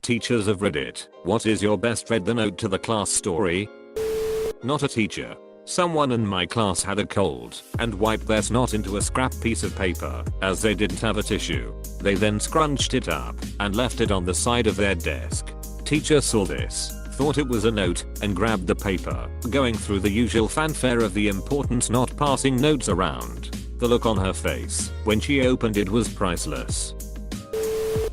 teachers of Reddit, what is your best read the note to the class story? Not a teacher. Someone in my class had a cold and wiped their snot into a scrap piece of paper as they didn't have a tissue. They then scrunched it up and left it on the side of their desk. Teacher saw this, thought it was a note, and grabbed the paper, going through the usual fanfare of the importance not passing notes around. The look on her face when she opened it was priceless.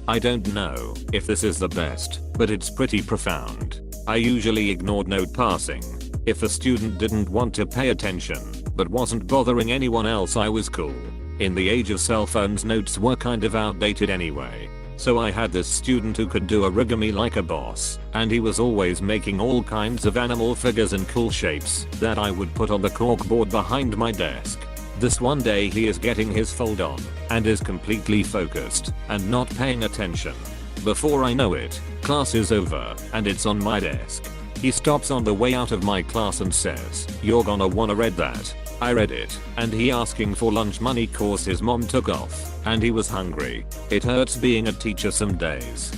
I don't know if this is the best, but it's pretty profound. I usually ignored note passing. If a student didn't want to pay attention, but wasn't bothering anyone else, I was cool. In the age of cell phones, notes were kind of outdated anyway. So I had this student who could do origami like a boss, and he was always making all kinds of animal figures and cool shapes that I would put on the corkboard behind my desk. This one day he is getting his fold on and is completely focused and not paying attention. Before I know it, class is over and it's on my desk. He stops on the way out of my class and says, "You're gonna wanna read that." I read it, and he asking for lunch money cause his mom took off and he was hungry. It hurts being a teacher some days.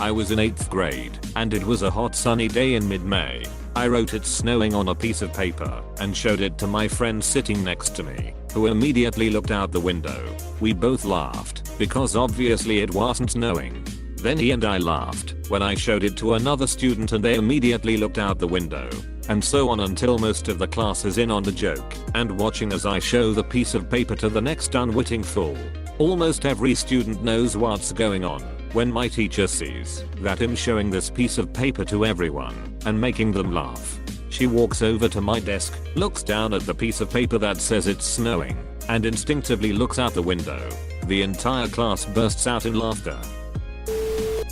I was in 8th grade and it was a hot sunny day in mid-May. I wrote "it's snowing" on a piece of paper and showed it to my friend sitting next to me, who immediately looked out the window. We both laughed because obviously it wasn't snowing. Then he and I laughed when I showed it to another student and they immediately looked out the window. And so on until most of the class is in on the joke and watching as I show the piece of paper to the next unwitting fool. Almost every student knows what's going on when my teacher sees that I'm showing this piece of paper to everyone and making them laugh. She walks over to my desk, looks down at the piece of paper that says it's snowing, and instinctively looks out the window. The entire class bursts out in laughter.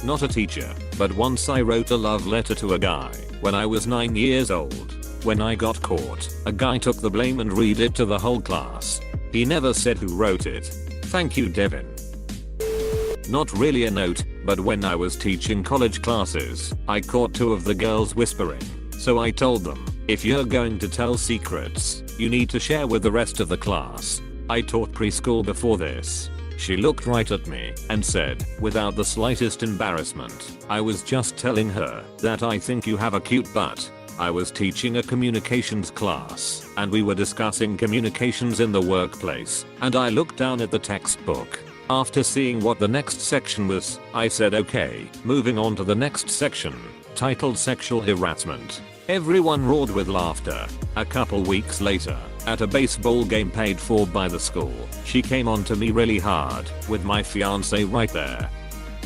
Not a teacher, but once I wrote a love letter to a guy when I was 9 years old. When I got caught, a guy took the blame and read it to the whole class. He never said who wrote it. Thank you, Devin. Not really a note, but when I was teaching college classes, I caught two of the girls whispering. So I told them, if you're going to tell secrets, you need to share with the rest of the class. I taught preschool before this. She looked right at me and said, without the slightest embarrassment, I was just telling her that I think you have a cute butt. I was teaching a communications class and we were discussing communications in the workplace, and I looked down at the textbook. After seeing what the next section was, I said okay, moving on to the next section, titled Sexual Harassment. Everyone roared with laughter. A couple weeks later, at a baseball game paid for by the school, she came on to me really hard, with my fiance right there.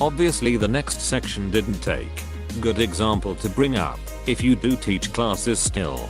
Obviously the next section didn't take. Good example to bring up, if you do teach classes still.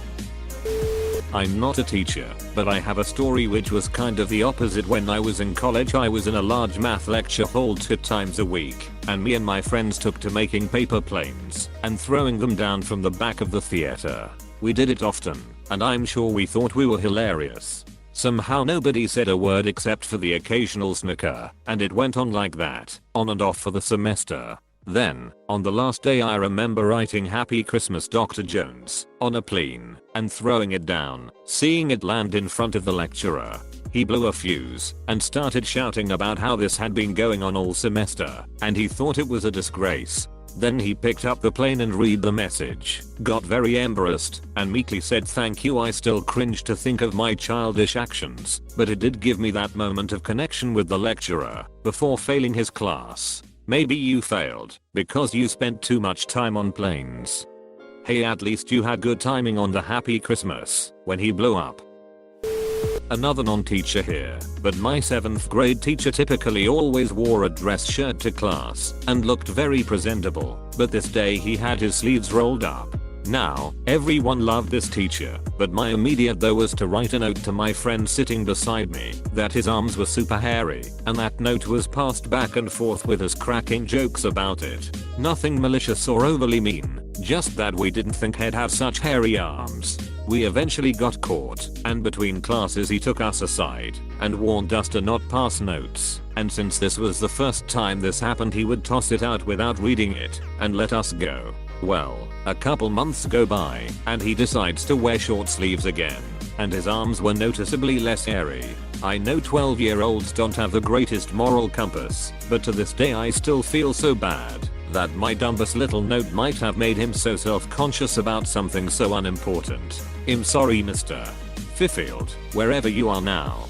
I'm not a teacher, but I have a story which was kind of the opposite. When I was in college, I was in a large math lecture hall 2 times a week, and me and my friends took to making paper planes and throwing them down from the back of the theater. We did it often, and I'm sure we thought we were hilarious. Somehow nobody said a word except for the occasional snicker, and it went on like that, on and off for the semester. Then, on the last day, I remember writing "Happy Christmas Dr. Jones" on a plane and throwing it down, seeing it land in front of the lecturer. He blew a fuse and started shouting about how this had been going on all semester and he thought it was a disgrace. Then he picked up the plane and read the message, got very embarrassed, and meekly said thank you. I still cringe to think of my childish actions, but it did give me that moment of connection with the lecturer before failing his class. Maybe you failed because you spent too much time on planes. Hey, at least you had good timing on the Happy Christmas when he blew up. Another non-teacher here, but my 7th grade teacher typically always wore a dress shirt to class and looked very presentable, but this day he had his sleeves rolled up. Now, everyone loved this teacher, but my immediate though was to write a note to my friend sitting beside me that his arms were super hairy, and that note was passed back and forth with us cracking jokes about it. Nothing malicious or overly mean, just that we didn't think he'd have such hairy arms. We eventually got caught, and between classes he took us aside and warned us to not pass notes, and since this was the first time this happened, he would toss it out without reading it and let us go. Well, a couple months go by and he decides to wear short sleeves again, and his arms were noticeably less hairy. I know 12-year-olds don't have the greatest moral compass, but to this day I still feel so bad. that my dumbest little note might have made him so self-conscious about something so unimportant. I'm sorry, Mr. Fifield, wherever you are now.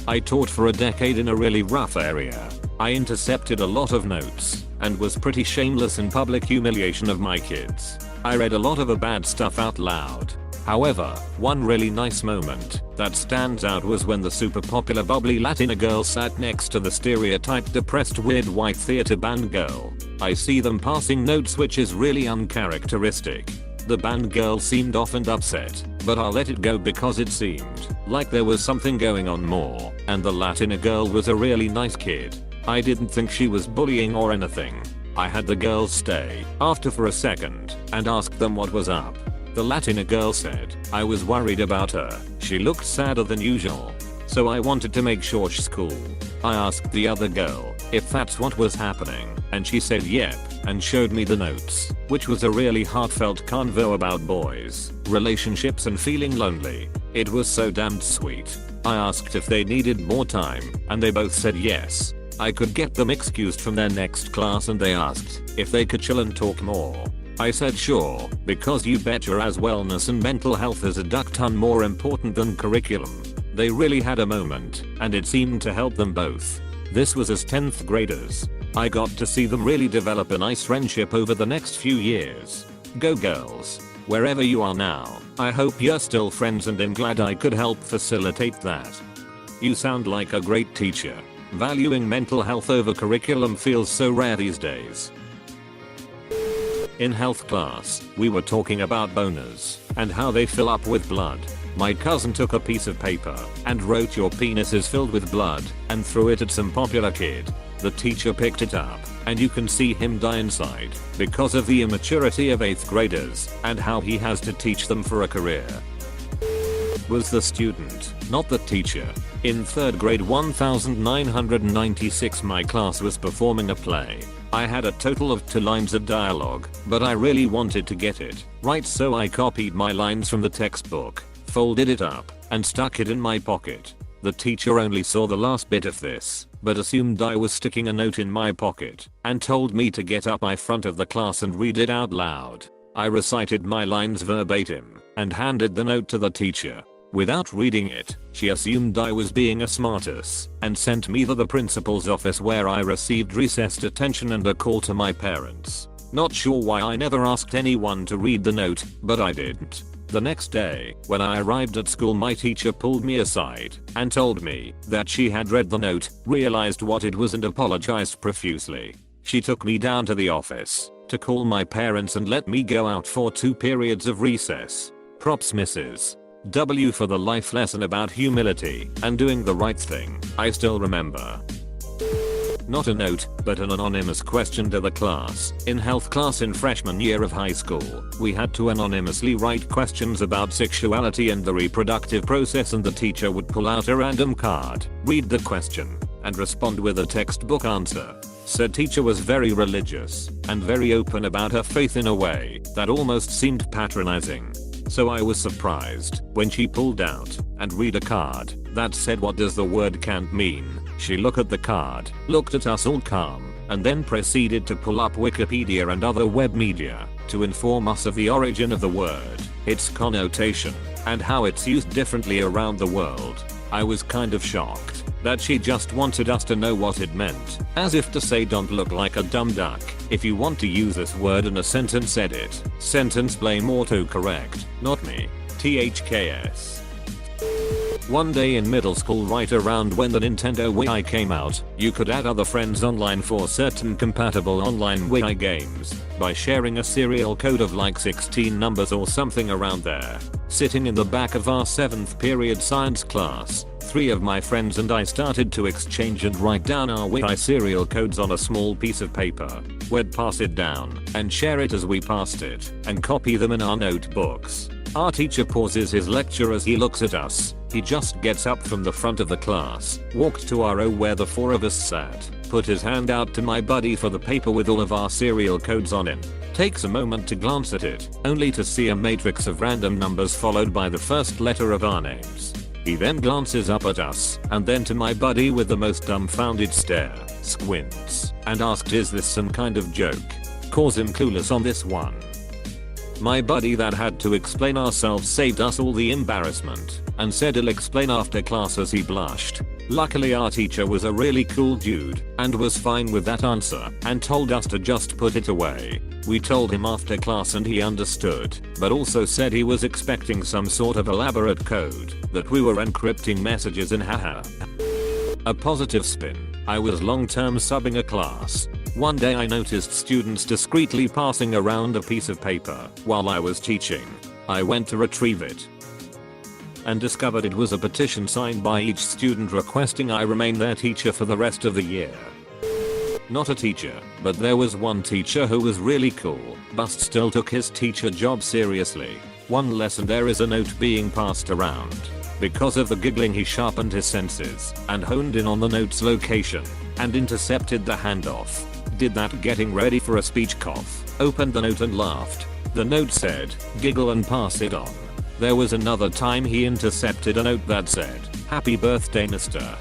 I taught for a decade in a really rough area. I intercepted a lot of notes and was pretty shameless in public humiliation of my kids. I read a lot of bad stuff out loud. However, one really nice moment that stands out was when the super popular bubbly Latina girl sat next to the stereotyped depressed weird white theater band girl. I see them passing notes, which is really uncharacteristic. The band girl seemed off and upset, but I'll let it go because it seemed like there was something going on more, and the Latina girl was a really nice kid. I didn't think she was bullying or anything. I had the girls stay after for a second and asked them what was up. The Latina girl said, I was worried about her. She looked sadder than usual. So I wanted to make sure she's cool. I asked the other girl if that's what was happening, and she said yep, and showed me the notes, which was a really heartfelt convo about boys, relationships and feeling lonely. It was so damned sweet. I asked if they needed more time, and they both said yes. I could get them excused from their next class, and they asked if they could chill and talk more. I said sure, because you betcha as wellness and mental health is a duck ton more important than curriculum. They really had a moment, and it seemed to help them both. This was as 10th graders. I got to see them really develop a nice friendship over the next few years. Go girls. Wherever you are now, I hope you're still friends, and I'm glad I could help facilitate that. You sound like a great teacher. Valuing mental health over curriculum feels so rare these days. In health class, we were talking about boners and how they fill up with blood. My cousin took a piece of paper and wrote "Your penis is filled with blood" and threw it at some popular kid. The teacher picked it up, and you can see him die inside because of the immaturity of 8th graders and how he has to teach them for a career. Was the student, not the teacher. In 3rd grade 1996, my class was performing a play. I had a total of 2 lines of dialogue, but I really wanted to get it right, so I copied my lines from the textbook, folded it up, and stuck it in my pocket. The teacher only saw the last bit of this, but assumed I was sticking a note in my pocket, and told me to get up in front of the class and read it out loud. I recited my lines verbatim, and handed the note to the teacher. Without reading it, she assumed I was being a smartass, and sent me to the principal's office, where I received recess detention and a call to my parents. Not sure why I never asked anyone to read the note, but I didn't. The next day, when I arrived at school, my teacher pulled me aside and told me that she had read the note, realized what it was, and apologized profusely. She took me down to the office to call my parents and let me go out for 2 periods of recess. Props, Mrs. W, for the life lesson about humility and doing the right thing. I still remember. Not a note, but an anonymous question to the class. In health class in freshman year of high school, we had to anonymously write questions about sexuality and the reproductive process, and the teacher would pull out a random card, read the question, and respond with a textbook answer. Said teacher was very religious and very open about her faith in a way that almost seemed patronizing. So I was surprised when she pulled out and read a card that said, "What does the word can't mean?" She looked at the card, looked at us all calm, and then proceeded to pull up Wikipedia and other web media to inform us of the origin of the word, its connotation, and how it's used differently around the world. I was kind of shocked that she just wanted us to know what it meant, as if to say, don't look like a dumb duck. If you want to use this word in a sentence, edit. Sentence blame autocorrect, not me. THKS. One day in middle school, right around when the Nintendo Wii came out, you could add other friends online for certain compatible online Wii games by sharing a serial code of like 16 numbers or something around there. Sitting in the back of our 7th period science class, 3 of my friends and I started to exchange and write down our Wii serial codes on a small piece of paper. We'd pass it down and share it as we passed it, and copy them in our notebooks. Our teacher pauses his lecture as he looks at us. He just gets up from the front of the class, walked to our row where the 4 of us sat, put his hand out to my buddy for the paper with all of our serial codes on it, takes a moment to glance at it, only to see a matrix of random numbers followed by the first letter of our names. He then glances up at us and then to my buddy with the most dumbfounded stare, squints, and asked, is this some kind of joke? Cause him clueless on this one. My buddy that had to explain ourselves saved us all the embarrassment and said he'll explain after class as he blushed. Luckily our teacher was a really cool dude and was fine with that answer and told us to just put it away. We told him after class and he understood, but also said he was expecting some sort of elaborate code that we were encrypting messages in. Haha. A positive spin. I was long-term subbing a class. One day I noticed students discreetly passing around a piece of paper while I was teaching. I went to retrieve it and discovered it was a petition signed by each student requesting I remain their teacher for the rest of the year. Not a teacher, but there was one teacher who was really cool, but still took his teacher job seriously. One lesson there is a note being passed around. Because of the giggling he sharpened his senses and honed in on the note's location and intercepted the handoff. Did that getting ready for a speech cough, opened the note and laughed. The note said, giggle and pass it on. There was another time he intercepted a note that said, happy birthday Mr.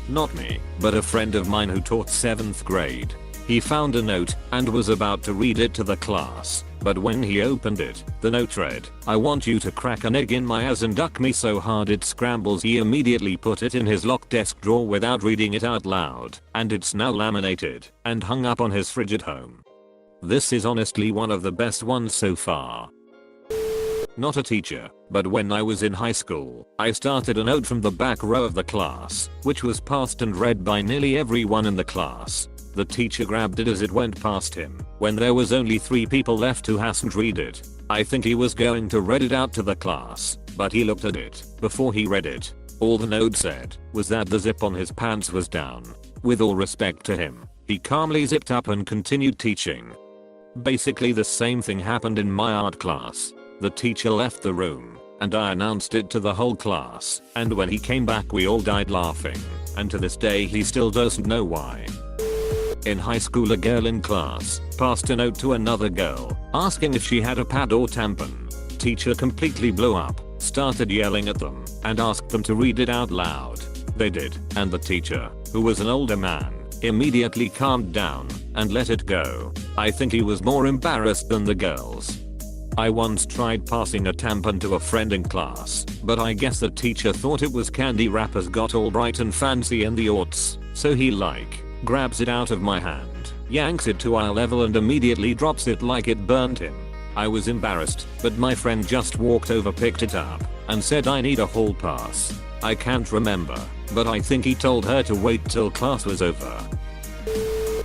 Not me, but a friend of mine who taught 7th grade. He found a note and was about to read it to the class, but when he opened it, the note read, I want you to crack an egg in my ass and duck me so hard it scrambles. He immediately put it in his locked desk drawer without reading it out loud, and it's now laminated and hung up on his fridge at home. This is honestly one of the best ones so far. Not a teacher, but when I was in high school, I started a note from the back row of the class, which was passed and read by nearly everyone in the class. The teacher grabbed it as it went past him, when there was only 3 people left who hadn't read it. I think he was going to read it out to the class, but he looked at it before he read it. All the note said was that the zip on his pants was down. With all respect to him, he calmly zipped up and continued teaching. Basically the same thing happened in my art class. The teacher left the room, and I announced it to the whole class, and when he came back we all died laughing, and to this day he still doesn't know why. In high school a girl in class passed a note to another girl, asking if she had a pad or tampon. Teacher completely blew up, started yelling at them, and asked them to read it out loud. They did, and the teacher, who was an older man, immediately calmed down and let it go. I think he was more embarrassed than the girls. I once tried passing a tampon to a friend in class, but I guess the teacher thought it was candy wrappers got all bright and fancy in the aughts, so he grabs it out of my hand, yanks it to eye level and immediately drops it like it burned him. I was embarrassed, but my friend just walked over, picked it up, and said I need a hall pass. I can't remember, but I think he told her to wait till class was over.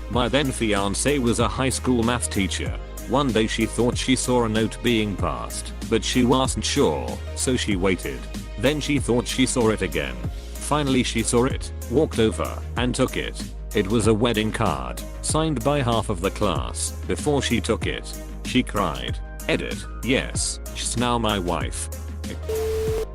My then fiance was a high school math teacher. One day she thought she saw a note being passed, but she wasn't sure, so she waited. Then she thought she saw it again. Finally she saw it, walked over, and took it. It was a wedding card, signed by half of the class. Before she took it, she cried, edit, yes, she's now my wife.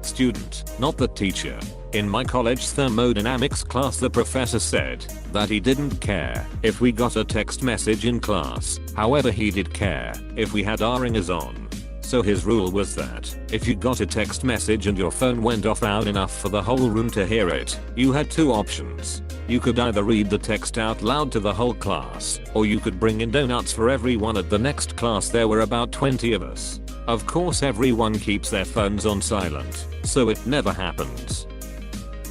Student, not the teacher. In my college thermodynamics class the professor said that he didn't care if we got a text message in class, however he did care if we had our ringers on. So his rule was that if you got a text message and your phone went off loud enough for the whole room to hear it, you had 2 options. You could either read the text out loud to the whole class, or you could bring in donuts for everyone at the next class. There were about 20 of us. Of course everyone keeps their phones on silent, so it never happens.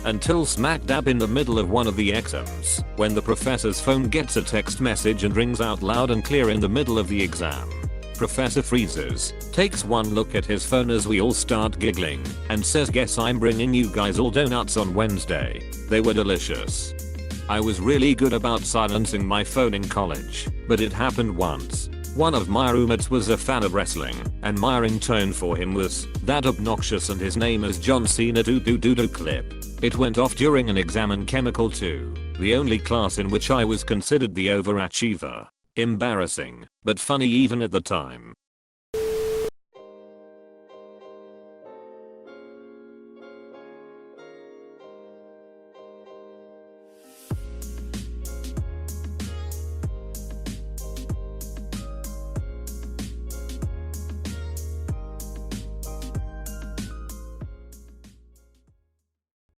Until smack dab in the middle of one of the exams, when the professor's phone gets a text message and rings out loud and clear in the middle of the exam. Professor freezes, takes one look at his phone as we all start giggling, and says, guess I'm bringing you guys all donuts on Wednesday. They were delicious. I was really good about silencing my phone in college, but it happened once. One of my roommates was a fan of wrestling, and my ringtone for him was that obnoxious and his name is John Cena do clip. It went off during an exam in Chemical 2, the only class in which I was considered the overachiever. Embarrassing, but funny even at the time.